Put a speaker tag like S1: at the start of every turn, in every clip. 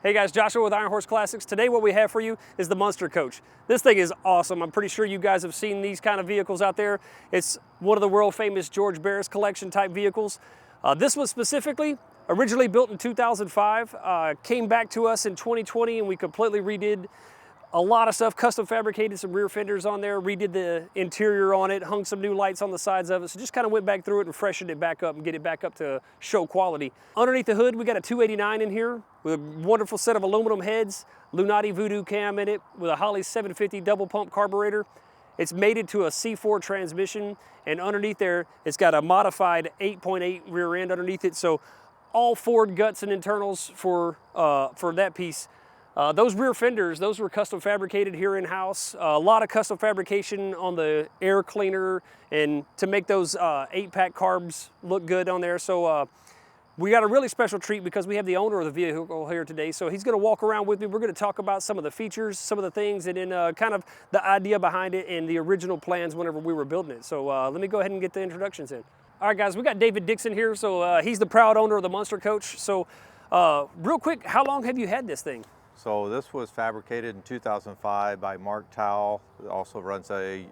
S1: Hey guys, Joshua with Ironhorse Classics. Today what we have for you is the Munster Koach. This thing is awesome. I'm pretty sure you guys have seen these kind of vehicles out there. It's one of the world famous George Barris collection type vehicles. This one specifically, originally built in 2005, came back to us in 2020 and we completely redid a lot of stuff, custom fabricated some rear fenders on there, redid the interior on it, hung some new lights on the sides of it. So just kind of went back through it and freshened it back up and get it back up to show quality. Underneath the hood, we got a 289 in here with a wonderful set of aluminum heads, Lunati Voodoo cam in it with a Holley 750 double pump carburetor. It's mated to a C4 transmission, and underneath there, it's got a modified 8.8 rear end underneath it. So all Ford guts and internals for that piece. Those rear fenders, those were custom fabricated here in-house. A lot of custom fabrication on the air cleaner and to make those 8-pack carbs look good on there. So we got a really special treat because we have the owner of the vehicle here today. So he's gonna walk around with me. We're gonna talk about some of the features, some of the things, and then kind of the idea behind it and the original plans whenever we were building it. So let me go ahead and get the introductions in. All right, guys, we got David Dixon here. So he's the proud owner of the Munster Koach. So real quick, how long have you had this thing?
S2: So this was fabricated in 2005 by Mark Towell. He also runs a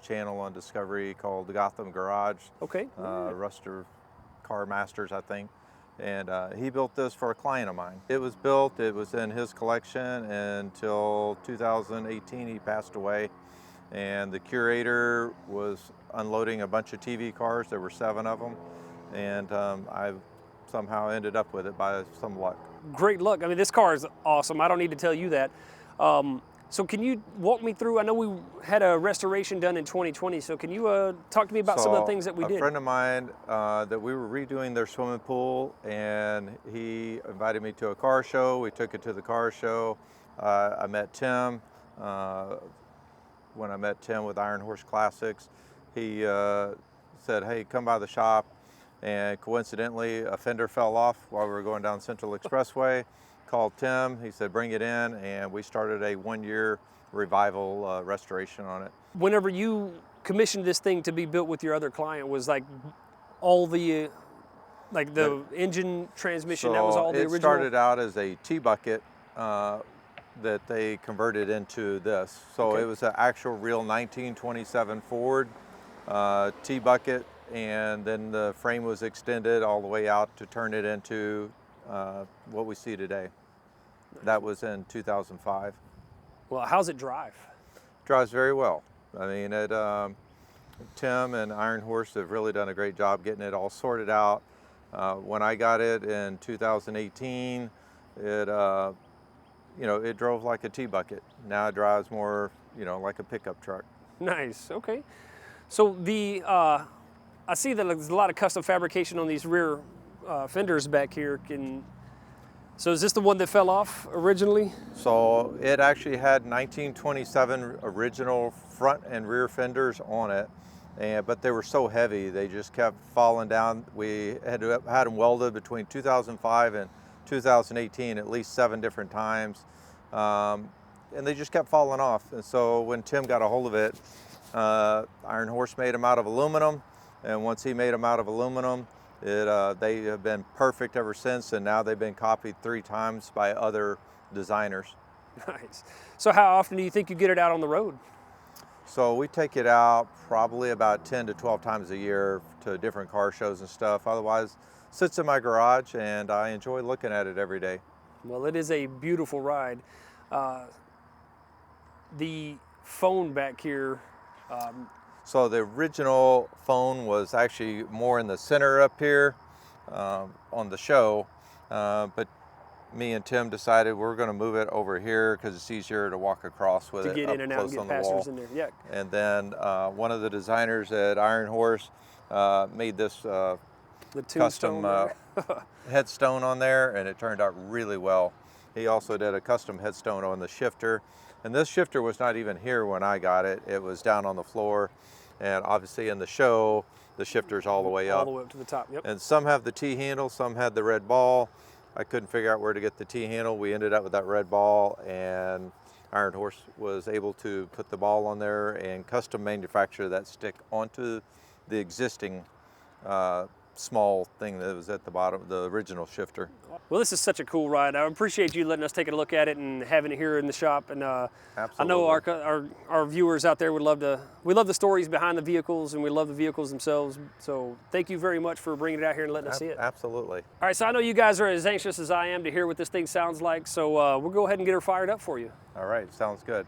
S2: channel on Discovery called the Gotham Garage.
S1: Okay.
S2: Ruster Car Masters, I think. And he built this for a client of mine. It was built, it was in his collection until 2018. He passed away. And the curator was unloading a bunch of TV cars. There were 7 of them. And I somehow ended up with it by some luck.
S1: Great luck. I mean, this car is awesome. I don't need to tell you that. So can you walk me through, I know we had a restoration done in 2020, so can you talk to me about some of the things that we did?
S2: A friend of mine that we were redoing their swimming pool, and he invited me to a car show. We took it to the car show. I met Tim. When I met Tim with Ironhorse Classics, he said, hey, come by the shop. And coincidentally, a fender fell off while we were going down Central Expressway. Called Tim, he said, bring it in, and we started a 1-year revival restoration on it.
S1: Whenever you commissioned this thing to be built with your other client, was like all the, like the engine transmission,
S2: so
S1: that was all the original?
S2: It started out as a T-bucket that they converted into this. So
S1: Okay.
S2: It was an actual real 1927 Ford T-bucket. And then the frame was extended all the way out to turn it into what we see today. That was in 2005.
S1: Well, how's it drive?
S2: Drives very well. I mean, Tim and Ironhorse have really done a great job getting it all sorted out. When I got it in 2018, it it drove like a T-bucket. Now it drives more, like a pickup truck.
S1: Nice. Okay. So I see that there's a lot of custom fabrication on these rear fenders back here. So is this the one that fell off originally?
S2: So it actually had 1927 original front and rear fenders on it, but they were so heavy they just kept falling down. We had them welded between 2005 and 2018 at least 7 different times, and they just kept falling off. And so when Tim got a hold of it, Ironhorse made them out of aluminum. And once he made them out of aluminum, they have been perfect ever since, and now they've been copied 3 times by other designers.
S1: Nice. So how often do you think you get it out on the road?
S2: So we take it out probably about 10 to 12 times a year to different car shows and stuff. Otherwise, it sits in my garage, and I enjoy looking at it every day.
S1: Well, it is a beautiful ride. The phone back here,
S2: so the original phone was actually more in the center up here on the show, but me and Tim decided we're going to move it over here because it's easier to walk across with it.
S1: To get in and out and get passengers in there, yeah.
S2: And then one of the designers at Ironhorse made this custom headstone on there, and it turned out really well. He also did a custom headstone on the shifter. And this shifter was not even here when I got it. It was down on the floor. And obviously in the show, the shifter's all the way up.
S1: All the way up to the top, yep.
S2: And some have the T-handle, some had the red ball. I couldn't figure out where to get the T-handle. We ended up with that red ball, and Ironhorse was able to put the ball on there and custom manufacture that stick onto the existing small thing that was at the bottom, the original shifter.
S1: Well, this is such a cool ride. I appreciate you letting us take a look at it and having it here in the shop. And I know our viewers out there would love to. We love the stories behind the vehicles, and we love the vehicles themselves. So thank you very much for bringing it out here and letting us see it.
S2: Absolutely.
S1: All right, so I know you guys are as anxious as I am to hear what this thing sounds like. So we'll go ahead and get her fired up for you.
S2: All right, sounds good.